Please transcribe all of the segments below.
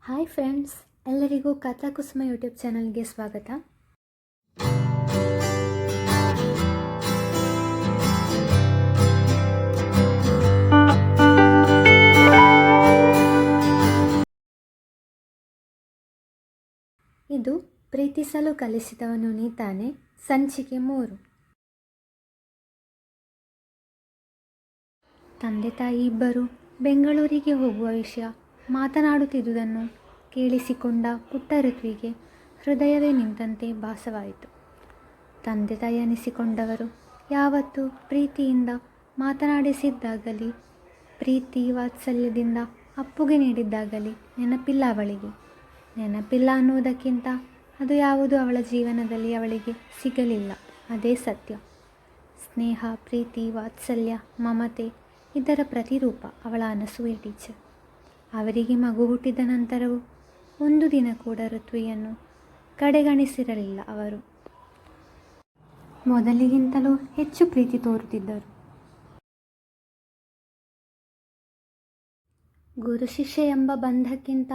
Hi friends, ಎಲ್ಲರಿಗೂ ಕಥಾಕುಸುಮ YouTube ಚಾನಲ್ಗೆ ಸ್ವಾಗತ. ಇದು ಪ್ರೀತಿಸಲು ಕಲಿಸಿದವನು ನೀತಾನೆ, ಸಂಚಿಕೆ 3. ತಂದೆ ತಾಯಿ ಇಬ್ಬರು ಬೆಂಗಳೂರಿಗೆ ಹೋಗುವ ವಿಷಯ ಮಾತನಾಡುತ್ತಿದ್ದುದನ್ನು ಕೇಳಿಸಿಕೊಂಡ ಪುಟ್ಟ ಋತ್ವಿಗೆ ಹೃದಯವೇ ನಿಂತಂತೆ ಭಾಸವಾಯಿತು. ತಂದೆ ತಾಯಿ ಅನಿಸಿಕೊಂಡವರು ಯಾವತ್ತೂ ಪ್ರೀತಿಯಿಂದ ಮಾತನಾಡಿಸಿದ್ದಾಗಲಿ, ಪ್ರೀತಿ ವಾತ್ಸಲ್ಯದಿಂದ ಅಪ್ಪುಗೆ ನೀಡಿದ್ದಾಗಲಿ ನೆನಪಿಲ್ಲ ಅವಳಿಗೆ. ನೆನಪಿಲ್ಲ ಅನ್ನುವುದಕ್ಕಿಂತ ಅದು ಯಾವುದು ಅವಳ ಜೀವನದಲ್ಲಿ ಅವಳಿಗೆ ಸಿಗಲಿಲ್ಲ, ಅದೇ ಸತ್ಯ. ಸ್ನೇಹ, ಪ್ರೀತಿ, ವಾತ್ಸಲ್ಯ, ಮಮತೆ ಇದರ ಪ್ರತಿರೂಪ ಅವಳ ಅನಸೂಯ ಟೀಚರ್. ಅವರಿಗೆ ಮಗು ಹುಟ್ಟಿದ ನಂತರವೂ ಒಂದು ದಿನ ಕೂಡ ಋತ್ವಿಯನ್ನು ಕಡೆಗಣಿಸಿರಲಿಲ್ಲ. ಅವರು ಮೊದಲಿಗಿಂತಲೂ ಹೆಚ್ಚು ಪ್ರೀತಿ ತೋರುತ್ತಿದ್ದರು. ಗುರು ಶಿಷ್ಯ ಎಂಬ ಬಂಧಕ್ಕಿಂತ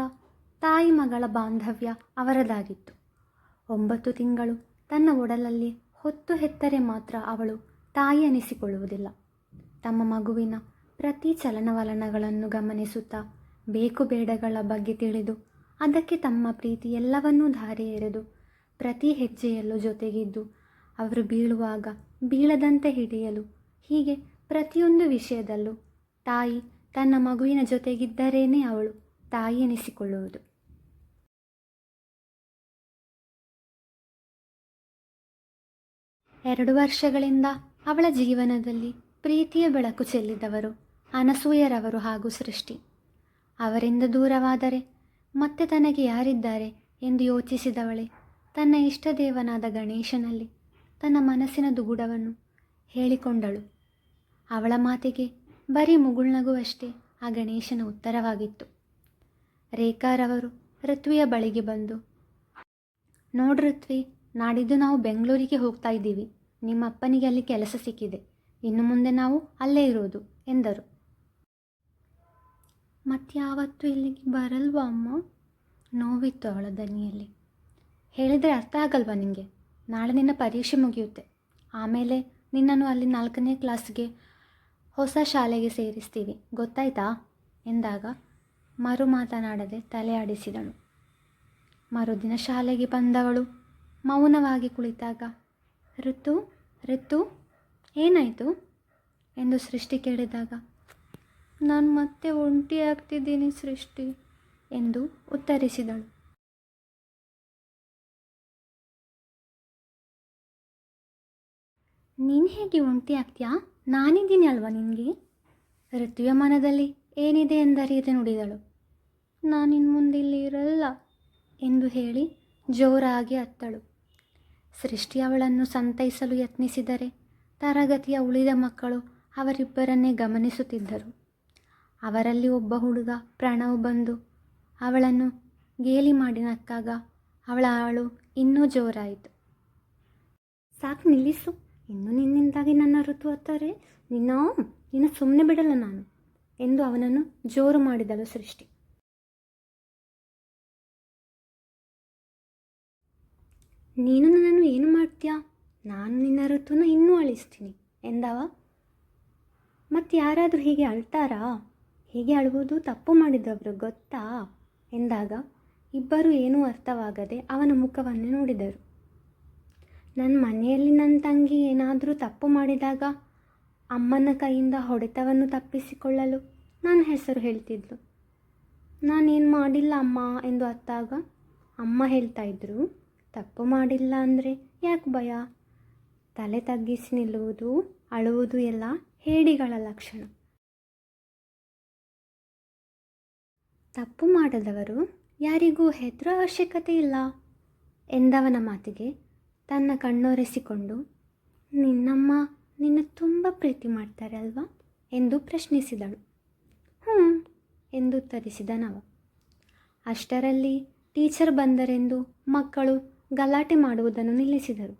ತಾಯಿ ಮಗಳ ಬಾಂಧವ್ಯ ಅವರದಾಗಿತ್ತು. 9 ತಿಂಗಳು ತನ್ನ ಒಡಲಲ್ಲಿ ಹೊತ್ತು ಹೆತ್ತರೆ ಮಾತ್ರ ಅವಳು ತಾಯಿ ಅನಿಸಿಕೊಳ್ಳುವುದಿಲ್ಲ. ತಮ್ಮ ಮಗುವಿನ ಪ್ರತಿ ಚಲನವಲನಗಳನ್ನು ಗಮನಿಸುತ್ತಾ ಬೇಕು ಬೇಡಗಳ ಬಗ್ಗೆ ತಿಳಿದು ಅದಕ್ಕೆ ತಮ್ಮ ಪ್ರೀತಿ ಎಲ್ಲವನ್ನೂ ಧಾರೆ ಎರೆದು ಪ್ರತಿ ಹೆಜ್ಜೆಯಲ್ಲೂ ಜೊತೆಗಿದ್ದು ಅವರು ಬೀಳುವಾಗ ಬೀಳದಂತೆ ಹಿಡಿಯಲು, ಹೀಗೆ ಪ್ರತಿಯೊಂದು ವಿಷಯದಲ್ಲೂ ತಾಯಿ ತನ್ನ ಮಗುವಿನ ಜೊತೆಗಿದ್ದರೇನೆ ಅವಳು ತಾಯಿ ಎನಿಸಿಕೊಳ್ಳುವುದು. ಎರಡು ವರ್ಷಗಳಿಂದ ಅವಳ ಜೀವನದಲ್ಲಿ ಪ್ರೀತಿಯ ಬೆಳಕು ಚೆಲ್ಲಿದವರು ಅನಸೂಯರವರು ಹಾಗೂ ಸೃಷ್ಟಿ. ಅವರಿಂದ ದೂರವಾದರೆ ಮತ್ತೆ ತನಗೆ ಯಾರಿದ್ದಾರೆ ಎಂದು ಯೋಚಿಸಿದವಳೆ ತನ್ನ ಇಷ್ಟದೇವನಾದ ಗಣೇಶನಲ್ಲಿ ತನ್ನ ಮನಸ್ಸಿನ ದುಗುಡವನ್ನು ಹೇಳಿಕೊಂಡಳು. ಅವಳ ಮಾತಿಗೆ ಬರೀ ಮುಗುಳ್ನಗುವಷ್ಟೇ ಆ ಗಣೇಶನ ಉತ್ತರವಾಗಿತ್ತು. ರೇಖಾರವರು ಋತ್ವಿಯ ಬಳಿಗೆ ಬಂದು, ನೋಡು ಋತ್ವಿ, ನಾಡಿದ್ದು ನಾವು ಬೆಂಗಳೂರಿಗೆ ಹೋಗ್ತಾ ಇದ್ದೀವಿ. ನಿಮ್ಮ ಅಪ್ಪನಿಗೆ ಅಲ್ಲಿ ಕೆಲಸ ಸಿಕ್ಕಿದೆ. ಇನ್ನು ಮುಂದೆ ನಾವು ಅಲ್ಲೇ ಇರೋದು ಎಂದರು. ಮತ್ಯಾವತ್ತೂ ಇಲ್ಲಿಗೆ ಬರಲ್ವಾ ಅಮ್ಮ? ನೋವಿತ್ತು ಅವಳ ದನಿಯಲ್ಲಿ. ಹೇಳಿದರೆ ಅರ್ಥ ಆಗಲ್ವಾ ನಿನಗೆ? ನಾಳೆ ನಿನ್ನ ಪರೀಕ್ಷೆ ಮುಗಿಯುತ್ತೆ. ಆಮೇಲೆ ನಿನ್ನನ್ನು ಅಲ್ಲಿ 4ನೇ ಕ್ಲಾಸ್ಗೆ ಹೊಸ ಶಾಲೆಗೆ ಸೇರಿಸ್ತೀವಿ, ಗೊತ್ತಾಯ್ತಾ ಎಂದಾಗ ಮರು ಮಾತನಾಡದೆ ತಲೆ ಆಡಿಸಿದಳು. ಮರುದಿನ ಶಾಲೆಗೆ ಬಂದವಳು ಮೌನವಾಗಿ ಕುಳಿತಾಗ, ಋತು ಏನಾಯಿತು ಎಂದು ಸೃಷ್ಟಿ ಕೇಳಿದಾಗ, ನಾನು ಮತ್ತೆ ಒಂಟಿ ಆಗ್ತಿದ್ದೀನಿ ಸೃಷ್ಟಿ ಎಂದು ಉತ್ತರಿಸಿದಳು. ನೀನು ಹೇಗೆ ಒಂಟಿ ಆಗ್ತೀಯಾ? ನಾನಿದ್ದೀನಿ ಅಲ್ವಾ ನಿನಗೆ? ಋತುವಿಯ ಮನದಲ್ಲಿ ಏನಿದೆ ಎಂದರಿಯದೆ ನುಡಿದಳು. ನಾನಿನ್ನು ಮುಂದೆ ಇಲ್ಲಿ ಇರಲ್ಲ ಎಂದು ಹೇಳಿ ಜೋರಾಗಿ ಅತ್ತಳು. ಸೃಷ್ಟಿ ಅವಳನ್ನು ಸಂತೈಸಲು ಯತ್ನಿಸಿದರೆ ತರಗತಿಯ ಉಳಿದ ಮಕ್ಕಳು ಅವರಿಬ್ಬರನ್ನೇ ಗಮನಿಸುತ್ತಿದ್ದರು. ಅವರಲ್ಲಿ ಒಬ್ಬ ಹುಡುಗ ಪ್ರಣವ್ ಬಂದು ಅವಳನ್ನು ಗೇಲಿ ಮಾಡಿ ನಕ್ಕಾಗ ಅವಳ ಅಳು ಇನ್ನೂ ಜೋರಾಯಿತು. ಸಾಕು ನಿಲ್ಲಿಸು, ಇನ್ನು ನಿನ್ನಿಂದಾಗಿ ನನ್ನ ಋತು ಹತ್ತಾರೆ ನಿನ್ನ ಸುಮ್ಮನೆ ಬಿಡಲ್ಲ ನಾನು ಎಂದು ಅವನನ್ನು ಜೋರು ಮಾಡಿದಳು ಸೃಷ್ಟಿ. ನೀನು ನನ್ನನ್ನು ಏನು ಮಾಡ್ತೀಯಾ? ನಾನು ನಿನ್ನ ಋತುನ ಇನ್ನೂ ಅಳಿಸ್ತೀನಿ ಎಂದವ. ಮತ್ತು ಯಾರಾದರೂ ಹೀಗೆ ಅಳ್ತಾರಾ? ಹೀಗೆ ಅಳುವುದು ತಪ್ಪು ಮಾಡಿದವರು ಗೊತ್ತಾ ಎಂದಾಗ ಇಬ್ಬರೂ ಏನೂ ಅರ್ಥವಾಗದೆ ಅವನ ಮುಖವನ್ನು ನೋಡಿದರು. ನನ್ನ ಮನೆಯಲ್ಲಿ ನನ್ನ ತಂಗಿ ಏನಾದರೂ ತಪ್ಪು ಮಾಡಿದಾಗ ಅಮ್ಮನ ಕೈಯಿಂದ ಹೊಡೆತವನ್ನು ತಪ್ಪಿಸಿಕೊಳ್ಳಲು ನನ್ನ ಹೆಸರು ಹೇಳ್ತಿದ್ಲು. ನಾನೇನು ಮಾಡಿಲ್ಲ ಅಮ್ಮ ಎಂದು ಅತ್ತಾಗ ಅಮ್ಮ ಹೇಳ್ತಾ ಇದ್ರು, ತಪ್ಪು ಮಾಡಿಲ್ಲ ಅಂದರೆ ಯಾಕೆ ಭಯ? ತಲೆ ತಗ್ಗಿಸಿ ನಿಲ್ಲುವುದು, ಅಳುವುದು ಎಲ್ಲ ಹೇಡಿಗಳ ಲಕ್ಷಣ. ತಪ್ಪು ಮಾಡದವರು ಯಾರಿಗೂ ಹೆದರೋ ಅವಶ್ಯಕತೆ ಇಲ್ಲ ಎಂದವನ ಮಾತಿಗೆ ತನ್ನ ಕಣ್ಣೊರೆಸಿಕೊಂಡು, ನಿನ್ನಮ್ಮ ನಿನ್ನ ತುಂಬ ಪ್ರೀತಿ ಮಾಡ್ತಾರೆ ಅಲ್ವಾ ಎಂದು ಪ್ರಶ್ನಿಸಿದಳು. ಎಂದು ಉತ್ತರಿಸಿದನವ. ಅಷ್ಟರಲ್ಲಿ ಟೀಚರ್ ಬಂದರೆಂದು ಮಕ್ಕಳು ಗಲಾಟೆ ಮಾಡುವುದನ್ನು ನಿಲ್ಲಿಸಿದರು.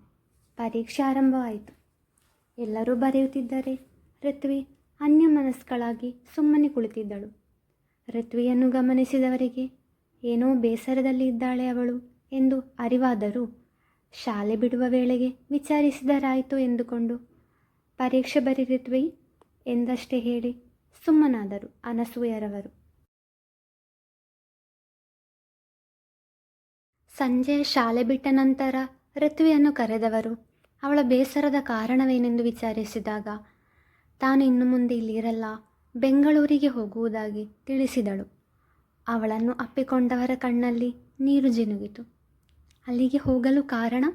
ಪರೀಕ್ಷೆ ಆರಂಭವಾಯಿತು. ಎಲ್ಲರೂ ಬರೆಯುತ್ತಿದ್ದರೆ ಋತ್ವಿ ಅನ್ಯಮನಸ್ಕಳಾಗಿ ಸುಮ್ಮನೆ ಕುಳಿತಿದ್ದಳು. ಋತ್ವಿಯನ್ನು ಗಮನಿಸಿದವರಿಗೆ ಏನೋ ಬೇಸರದಲ್ಲಿ ಇದ್ದಾಳೆ ಅವಳು ಎಂದು ಅರಿವಾದರೂ ಶಾಲೆ ಬಿಡುವ ವೇಳೆಗೆ ವಿಚಾರಿಸಿದರಾಯಿತು ಎಂದುಕೊಂಡು ಪರೀಕ್ಷೆ ಬರೆದಿದ್ವಿ ಎಂದಷ್ಟೇ ಹೇಳಿ ಸುಮ್ಮನಾದರು ಅನಸೂಯರವರು. ಸಂಜೆ ಶಾಲೆ ಬಿಟ್ಟ ನಂತರ ಋತ್ವಿಯನ್ನು ಕರೆದವರು ಅವಳ ಬೇಸರದ ಕಾರಣವೇನೆಂದು ವಿಚಾರಿಸಿದಾಗ ತಾನು ಇನ್ನು ಮುಂದೆ ಇಲ್ಲಿರಲ್ಲ, ಬೆಂಗಳೂರಿಗೆ ಹೋಗುವುದಾಗಿ ತಿಳಿಸಿದಳು. ಅವಳನ್ನು ಅಪ್ಪಿಕೊಂಡವರ ಕಣ್ಣಲ್ಲಿ ನೀರು ಜಿನುಗಿತು. ಅಲ್ಲಿಗೆ ಹೋಗಲು ಕಾರಣ?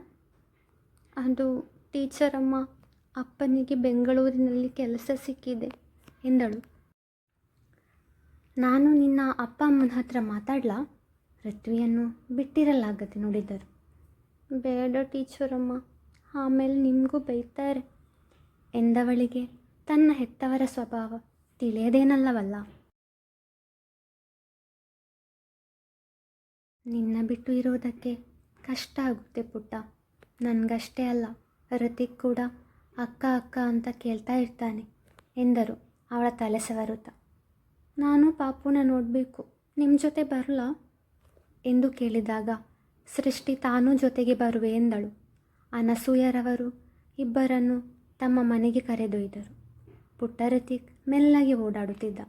ಅದು ಟೀಚರ್ ಅಮ್ಮ, ಅಪ್ಪನಿಗೆ ಬೆಂಗಳೂರಿನಲ್ಲಿ ಕೆಲಸ ಸಿಕ್ಕಿದೆ ಎಂದಳು. ನಾನು ನಿನ್ನ ಅಪ್ಪ ಅಮ್ಮನ ಹತ್ರ ಮಾತಾಡ್ಲಾ? ಋತ್ವಿಯನ್ನು ಬಿಟ್ಟಿರಲಾಗದೆ ನೋಡಿದರು. ಬೇಡ ಟೀಚರಮ್ಮ, ಆಮೇಲೆ ನಿಮಗೂ ಬೈತಾರೆ ಎಂದವಳಿಗೆ ತನ್ನ ಹೆತ್ತವರ ಸ್ವಭಾವ ತಿಳಿಯದೇನಲ್ಲವಲ್ಲ. ನಿನ್ನ ಬಿಟ್ಟು ಇರೋದಕ್ಕೆ ಕಷ್ಟ ಆಗುತ್ತೆ ಪುಟ್ಟ. ನನಗಷ್ಟೇ ಅಲ್ಲ, ಋತಿಕ್ ಕೂಡ ಅಕ್ಕ ಅಕ್ಕ ಅಂತ ಕೇಳ್ತಾ ಇರ್ತಾನೆ ಎಂದರು ಅವಳ ತಲೆ ಸವರುತ್ತಾ. ನಾನು ಪಾಪುನ ನೋಡಬೇಕು, ನಿಮ್ಮ ಜೊತೆ ಬರಲಾ ಎಂದು ಕೇಳಿದಾಗ ಸೃಷ್ಟಿ ತಾನೂ ಜೊತೆಗೆ ಬರುವೆ ಎಂದಳು. ಅನಸೂಯರವರು ಇಬ್ಬರನ್ನು ತಮ್ಮ ಮನೆಗೆ ಕರೆದೊಯ್ದರು. ಪುಟ್ಟ ಋತಿಕ್ ಮೆಲ್ಲಗೆ ಓಡಾಡುತ್ತಿದ್ದ.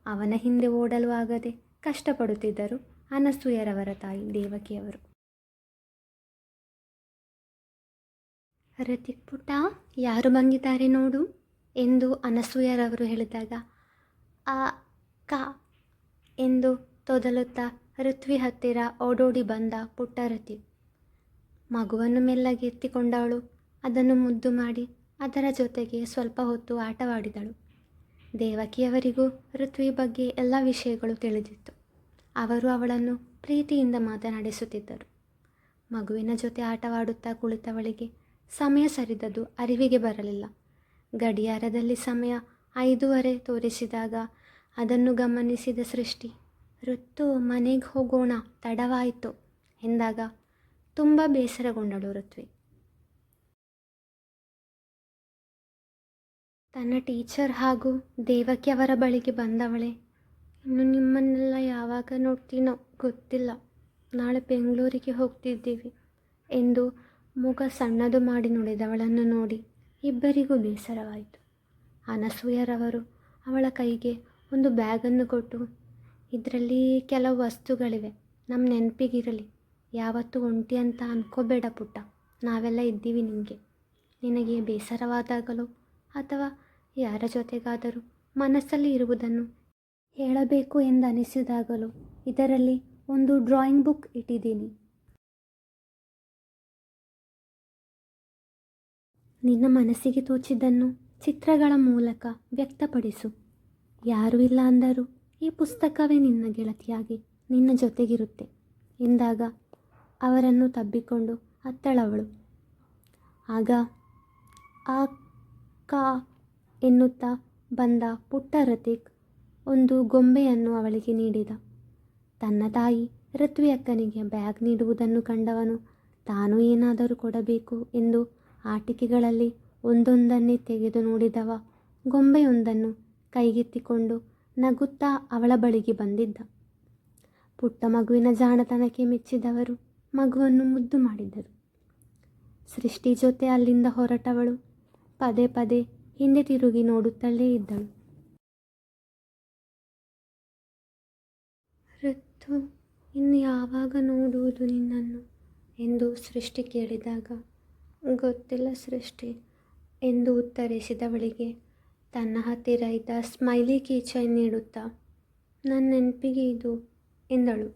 ಅವನ ಹಿಂದೆ ಓಡಲು ಆಗದೆ ಕಷ್ಟಪಡುತ್ತಿದ್ದರು ಅನಸೂಯರವರ ತಾಯಿ ದೇವಕಿಯವರು. ಋತಿಕ್ ಪುಟ್ಟ, ಯಾರು ಬಂದಿದ್ದಾರೆ ನೋಡು ಎಂದು ಅನಸೂಯರವರು ಹೇಳಿದಾಗ ಆ ಕಾ ಎಂದು ತೊದಲುತ್ತಾ ಋತ್ವಿ ಹತ್ತಿರ ಓಡೋಡಿ ಬಂದ ಪುಟ್ಟ ಋತಿಕ್. ಮಗುವನ್ನು ಮೆಲ್ಲಗೆ ಎತ್ತಿಕೊಂಡವಳು ಅದನ್ನು ಮುದ್ದು ಮಾಡಿ ಅದರ ಜೊತೆಗೆ ಸ್ವಲ್ಪ ಹೊತ್ತು ಆಟವಾಡಿದಳು. ದೇವಕಿಯವರಿಗೂ ಋತ್ವಿ ಬಗ್ಗೆ ಎಲ್ಲ ವಿಷಯಗಳು ತಿಳಿದಿತ್ತು. ಅವರು ಅವಳನ್ನು ಪ್ರೀತಿಯಿಂದ ಮಾತನಾಡಿಸುತ್ತಿದ್ದರು. ಮಗುವಿನ ಜೊತೆ ಆಟವಾಡುತ್ತಾ ಕುಳಿತವಳಿಗೆ ಸಮಯ ಸರಿದದ್ದು ಅರಿವಿಗೆ ಬರಲಿಲ್ಲ. ಗಡಿಯಾರದಲ್ಲಿ ಸಮಯ 5:15 ತೋರಿಸಿದಾಗ ಅದನ್ನು ಗಮನಿಸಿದ ಸೃಷ್ಟಿ, ಋತು ಮನೆಗೆ ಹೋಗೋಣ, ತಡವಾಯಿತು ಎಂದಾಗ ತುಂಬ ಬೇಸರಗೊಂಡಳು ಋತ್ವಿ. ತನ್ನ ಟೀಚರ್ ಹಾಗೂ ದೇವಕಿ ಅವರ ಬಳಿಗೆ ಬಂದವಳೆ, ಇನ್ನು ನಿಮ್ಮನ್ನೆಲ್ಲ ಯಾವಾಗ ನೋಡ್ತೀನೋ ಗೊತ್ತಿಲ್ಲ, ನಾಳೆ ಬೆಂಗಳೂರಿಗೆ ಹೋಗ್ತಿದ್ದೀವಿ ಎಂದು ಮುಖ ಸಣ್ಣದು ಮಾಡಿ ನುಡಿದವಳನ್ನು ನೋಡಿ ಇಬ್ಬರಿಗೂ ಬೇಸರವಾಯಿತು. ಅನಸೂಯರವರು ಅವಳ ಕೈಗೆ ಒಂದು ಬ್ಯಾಗನ್ನು ಕೊಟ್ಟು, ಇದರಲ್ಲಿ ಕೆಲವು ವಸ್ತುಗಳಿವೆ, ನಮ್ಮ ನೆನಪಿಗಿರಲಿ, ಯಾವತ್ತೂ ಒಂಟಿ ಅಂತ ಅನ್ಕೋಬೇಡ ಪುಟ್ಟ, ನಾವೆಲ್ಲ ಇದ್ದೀವಿ ನಿನಗೆ ಬೇಸರವಾದಾಗಲೋ ಅಥವಾ ಯಾರ ಜೊತೆಗಾದರೂ ಮನಸ್ಸಲ್ಲಿ ಇರುವುದನ್ನು ಹೇಳಬೇಕು ಎಂದನಿಸಿದಾಗಲೂ ಇದರಲ್ಲಿ ಒಂದು ಡ್ರಾಯಿಂಗ್ ಬುಕ್ ಇಟ್ಟಿದ್ದೀನಿ. ನಿನ್ನ ಮನಸ್ಸಿಗೆ ತೋಚಿದ್ದನ್ನು ಚಿತ್ರಗಳ ಮೂಲಕ ವ್ಯಕ್ತಪಡಿಸು. ಯಾರೂ ಇಲ್ಲ ಅಂದರೂ ಈ ಪುಸ್ತಕವೇ ನಿನ್ನ ಗೆಳತಿಯಾಗಿ ನಿನ್ನ ಜೊತೆಗಿರುತ್ತೆ ಎಂದಾಗ ಅವರನ್ನು ತಬ್ಬಿಕೊಂಡು ಅತ್ತಳವಳು. ಆಗ ಆ ಕಾ ಎನ್ನುತ್ತಾ ಬಂದ ಪುಟ್ಟ ಋತಿಕ್ ಒಂದು ಗೊಂಬೆಯನ್ನು ಅವಳಿಗೆ ನೀಡಿದ. ತನ್ನ ತಾಯಿ ಋತ್ವಿ ಅಕ್ಕನಿಗೆ ಬ್ಯಾಗ್ ನೀಡುವುದನ್ನು ಕಂಡವನು ತಾನು ಏನಾದರೂ ಕೊಡಬೇಕು ಎಂದು ಆಟಿಕೆಗಳಲ್ಲಿ ಒಂದೊಂದನ್ನೇ ತೆಗೆದು ನೋಡಿದವ ಗೊಂಬೆಯೊಂದನ್ನು ಕೈಗೆತ್ತಿಕೊಂಡು ನಗುತ್ತಾ ಅವಳ ಬಳಿಗೆ ಬಂದಿದ್ದ. ಪುಟ್ಟ ಮಗುವಿನ ಜಾಣತನಕ್ಕೆ ಮೆಚ್ಚಿದವರು ಮಗುವನ್ನು ಮುದ್ದು ಮಾಡಿದರು. ಸೃಷ್ಟಿ ಜೊತೆ ಅಲ್ಲಿಂದ ಹೊರಟವಳು ಪದೇ ಪದೇ ಹಿಂದೆ ತಿರುಗಿ ನೋಡುತ್ತಲೇ ಇದ್ದಳು. ಋತು, ಇನ್ನು ಯಾವಾಗ ನೋಡುವುದು ನಿನ್ನನ್ನು ಎಂದು ಸೃಷ್ಟಿ ಕೇಳಿದಾಗ, ಗೊತ್ತಿಲ್ಲ ಸೃಷ್ಟಿ ಎಂದು ಉತ್ತರಿಸಿದವಳಿಗೆ ತನ್ನ ಹತ್ತಿರ ಇದ್ದ ಸ್ಮೈಲಿ ಕೀಚೈನ್ ನೀಡುತ್ತಾ, ನನ್ನ ನೆನಪಿಗೆ ಇದು ಎಂದಳು.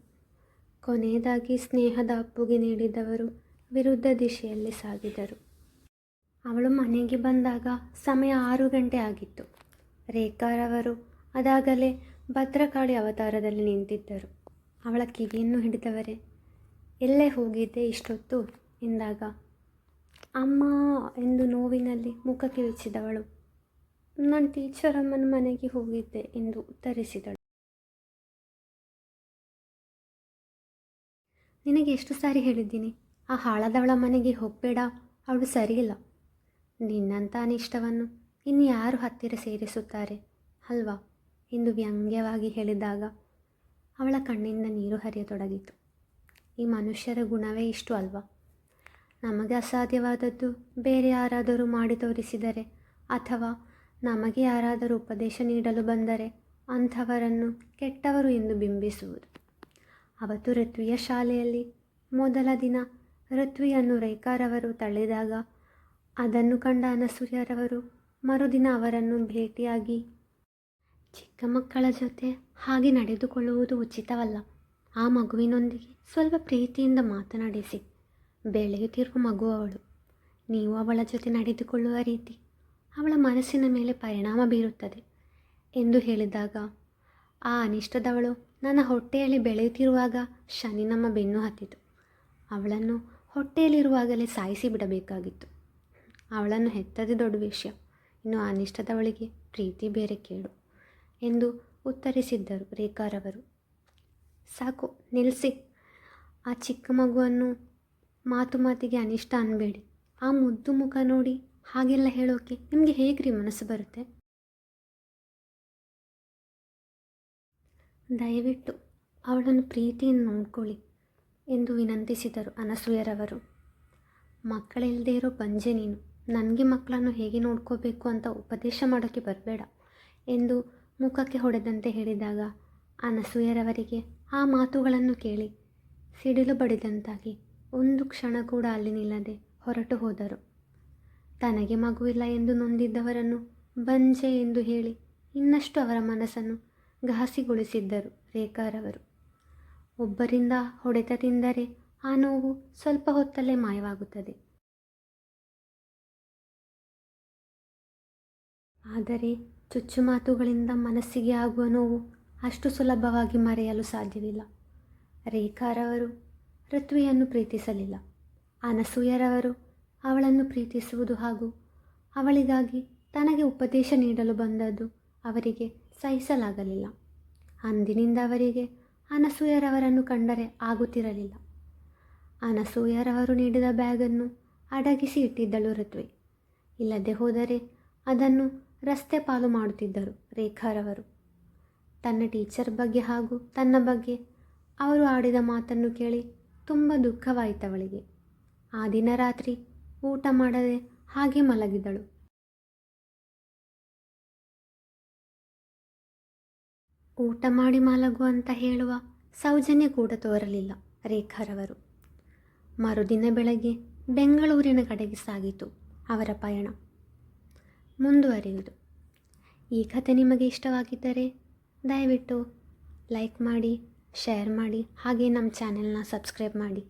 ಕೊನೆಯದಾಗಿ ಸ್ನೇಹದ ಅಪ್ಪುಗೆ ನೀಡಿದವರು ವಿರುದ್ಧ ದಿಶೆಯಲ್ಲಿ ಸಾಗಿದರು. ಅವಳು ಮನೆಗೆ ಬಂದಾಗ ಸಮಯ 6 ಗಂಟೆ ಆಗಿತ್ತು. ರೇಖಾರವರು ಅದಾಗಲೇ ಭದ್ರಕಾಳಿ ಅವತಾರದಲ್ಲಿ ನಿಂತಿದ್ದರು. ಅವಳ ಕಿವಿಯನ್ನು ಹಿಡಿದವರೇ, ಎಲ್ಲೇ ಹೋಗಿದ್ದೆ ಇಷ್ಟೊತ್ತು ಎಂದಾಗ, ಅಮ್ಮ ಎಂದು ನೋವಿನಲ್ಲಿ ಮುಖ ಕಿವಿಚಿದವಳು, ನಾನು ಟೀಚರ್ ಅಮ್ಮನ ಮನೆಗೆ ಹೋಗಿದ್ದೆ ಎಂದು ಉತ್ತರಿಸಿದಳು. ನಿನಗೆ ಎಷ್ಟು ಸಾರಿ ಹೇಳಿದ್ದೀನಿ, ಆ ಹಾಳದವಳ ಮನೆಗೆ ಹೋಗಬೇಡ, ಅವಳು ಸರಿಯಿಲ್ಲ. ನಿನ್ನಂಥ ಅನಿಷ್ಟವನ್ನು ಇನ್ನು ಯಾರು ಹತ್ತಿರ ಸೇರಿಸುತ್ತಾರೆ ಅಲ್ವಾ ಎಂದು ವ್ಯಂಗ್ಯವಾಗಿ ಹೇಳಿದಾಗ ಅವಳ ಕಣ್ಣಿಂದ ನೀರು ಹರಿಯತೊಡಗಿತು. ಈ ಮನುಷ್ಯರ ಗುಣವೇ ಇಷ್ಟು ಅಲ್ವಾ? ನಮಗೆ ಅಸಾಧ್ಯವಾದದ್ದು ಬೇರೆ ಯಾರಾದರೂ ಮಾಡಿ ತೋರಿಸಿದರೆ ಅಥವಾ ನಮಗೆ ಯಾರಾದರೂ ಉಪದೇಶ ನೀಡಲು ಬಂದರೆ ಅಂಥವರನ್ನು ಕೆಟ್ಟವರು ಎಂದು ಬಿಂಬಿಸುವುದು. ಅವತ್ತು ಋತ್ವಿಯ ಶಾಲೆಯಲ್ಲಿ ಮೊದಲ ದಿನ ಋತ್ವಿಯನ್ನು ರೇಖಾರವರು ತಳ್ಳಿದಾಗ ಅದನ್ನು ಕಂಡ ಅನಸೂಯರವರು ಮರುದಿನ ಅವರನ್ನು ಭೇಟಿಯಾಗಿ, ಚಿಕ್ಕ ಮಕ್ಕಳ ಜೊತೆ ಹಾಗೆ ನಡೆದುಕೊಳ್ಳುವುದು ಉಚಿತವಲ್ಲ. ಆ ಮಗುವಿನೊಂದಿಗೆ ಸ್ವಲ್ಪ ಪ್ರೀತಿಯಿಂದ ಮಾತನಾಡಿಸಿ. ಬೆಳೆಯುತ್ತಿರುವ ಮಗು ಅವಳು. ನೀವು ಅವಳ ಜೊತೆ ನಡೆದುಕೊಳ್ಳುವ ರೀತಿ ಅವಳ ಮನಸ್ಸಿನ ಮೇಲೆ ಪರಿಣಾಮ ಬೀರುತ್ತದೆ ಎಂದು ಹೇಳಿದಾಗ, ಆ ಅನಿಷ್ಟದವಳು ನನ್ನ ಹೊಟ್ಟೆಯಲ್ಲಿ ಬೆಳೆಯುತ್ತಿರುವಾಗ ಶನಿ ನಮ್ಮ ಬೆನ್ನು ಹತ್ತಿತು. ಅವಳನ್ನು ಹೊಟ್ಟೆಯಲ್ಲಿರುವಾಗಲೇ ಸಾಯಿಸಿ ಬಿಡಬೇಕಾಗಿತ್ತು. ಅವಳನ್ನು ಹೆತ್ತದೇ ದೊಡ್ಡ ವಿಷಯ, ಇನ್ನು ಅನಿಷ್ಟದವಳಿಗೆ ಪ್ರೀತಿ ಬೇರೆ ಕೇಳು ಎಂದು ಉತ್ತರಿಸಿದ್ದರು ರೇಖಾರವರು. ಸಾಕು, ನಿಲ್ಲಿಸಿ. ಆ ಚಿಕ್ಕ ಮಗುವನ್ನು ಮಾತಿಗೆ ಅನಿಷ್ಟ ಅನ್ನಬೇಡಿ. ಆ ಮುದ್ದು ಮುಖ ನೋಡಿ ಹಾಗೆಲ್ಲ ಹೇಳೋಕೆ ನಿಮಗೆ ಹೇಗ್ರಿ ಮನಸ್ಸು ಬರುತ್ತೆ? ದಯವಿಟ್ಟು ಅವಳನ್ನು ಪ್ರೀತಿಯಿಂದ ನೋಡ್ಕೊಳ್ಳಿ ಎಂದು ವಿನಂತಿಸಿದರು ಅನಸೂಯರವರು. ಮಕ್ಕಳಿಲ್ಲದೆ ಇರೋ ಬಂಜೆ ನೀನು, ನನಗೆ ಮಕ್ಕಳನ್ನು ಹೇಗೆ ನೋಡ್ಕೋಬೇಕು ಅಂತ ಉಪದೇಶ ಮಾಡೋಕ್ಕೆ ಬರಬೇಡ ಎಂದು ಮುಖಕ್ಕೆ ಹೊಡೆದಂತೆ ಹೇಳಿದಾಗ ಅನಸೂಯರವರಿಗೆ ಆ ಮಾತುಗಳನ್ನು ಕೇಳಿ ಸಿಡಿಲು ಬಡಿದಂತಾಗಿ ಒಂದು ಕ್ಷಣ ಕೂಡ ಅಲ್ಲಿ ನಿಲ್ಲದೆ ಹೊರಟು ಹೋದರು. ತನಗೆ ಮಗುವಿಲ್ಲ ಎಂದು ನೊಂದಿದ್ದವರನ್ನು ಬಂಜೆ ಎಂದು ಹೇಳಿ ಇನ್ನಷ್ಟು ಅವರ ಮನಸ್ಸನ್ನು ಘಾಸಿಗೊಳಿಸಿದ್ದರು ರೇಖಾರವರು. ಒಬ್ಬರಿಂದ ಹೊಡೆತ ತಿಂದರೆ ಆ ನೋವು ಸ್ವಲ್ಪ ಹೊತ್ತಲ್ಲೇ ಮಾಯವಾಗುತ್ತದೆ. ಆದರೆ ಚುಚ್ಚು ಮಾತುಗಳಿಂದ ಮನಸ್ಸಿಗೆ ಆಗುವ ನೋವು ಅಷ್ಟು ಸುಲಭವಾಗಿ ಮರೆಯಲು ಸಾಧ್ಯವಿಲ್ಲ. ರೇಖಾರವರು ಋತ್ವಿಯನ್ನು ಪ್ರೀತಿಸಲಿಲ್ಲ. ಅನಸೂಯರವರು ಅವಳನ್ನು ಪ್ರೀತಿಸುವುದು ಹಾಗೂ ಅವಳಿಗಾಗಿ ತನಗೆ ಉಪದೇಶ ನೀಡಲು ಬಂದದ್ದು ಅವರಿಗೆ ಸಹಿಸಲಾಗಲಿಲ್ಲ. ಅಂದಿನಿಂದ ಅವರಿಗೆ ಅನಸೂಯರವರನ್ನು ಕಂಡರೆ ಆಗುತ್ತಿರಲಿಲ್ಲ. ಅನಸೂಯರವರು ನೀಡಿದ ಬ್ಯಾಗನ್ನು ಅಡಗಿಸಿ ಇಟ್ಟಿದ್ದಳು ಋತ್ವಿ. ಇಲ್ಲದೆ ಹೋದರೆ ಅದನ್ನು ರಸ್ತೆ ಪಾಲು ಮಾಡುತ್ತಿದ್ದರು ರೇಖಾರವರು. ತನ್ನ ಟೀಚರ್ ಬಗ್ಗೆ ಹಾಗೂ ತನ್ನ ಬಗ್ಗೆ ಅವರು ಆಡಿದ ಮಾತನ್ನು ಕೇಳಿ ತುಂಬ ದುಃಖವಾಯಿತವಳಿಗೆ. ಆ ದಿನ ರಾತ್ರಿ ಊಟ ಮಾಡದೆ ಹಾಗೆ ಮಲಗಿದಳು. ಊಟ ಮಾಡಿ ಮಲಗು ಅಂತ ಹೇಳುವ ಸೌಜನ್ಯ ಕೂಡ ತೋರಲಿಲ್ಲ ರೇಖಾರವರು. ಮರುದಿನ ಬೆಳಗ್ಗೆ ಬೆಂಗಳೂರಿನ ಕಡೆಗೆ ಸಾಗಿತು ಅವರ ಪಯಣ. ಮುಂದುವರಿಯುವುದು. ಈ ಕಥೆ ನಿಮಗೆ ಇಷ್ಟವಾಗಿದ್ದರೆ ದಯವಿಟ್ಟು ಲೈಕ್ ಮಾಡಿ, ಶೇರ್ ಮಾಡಿ, ಹಾಗೆ ನಮ್ಮ ಚಾನೆಲ್ನ ಸಬ್ಸ್ಕ್ರೈಬ್ ಮಾಡಿ.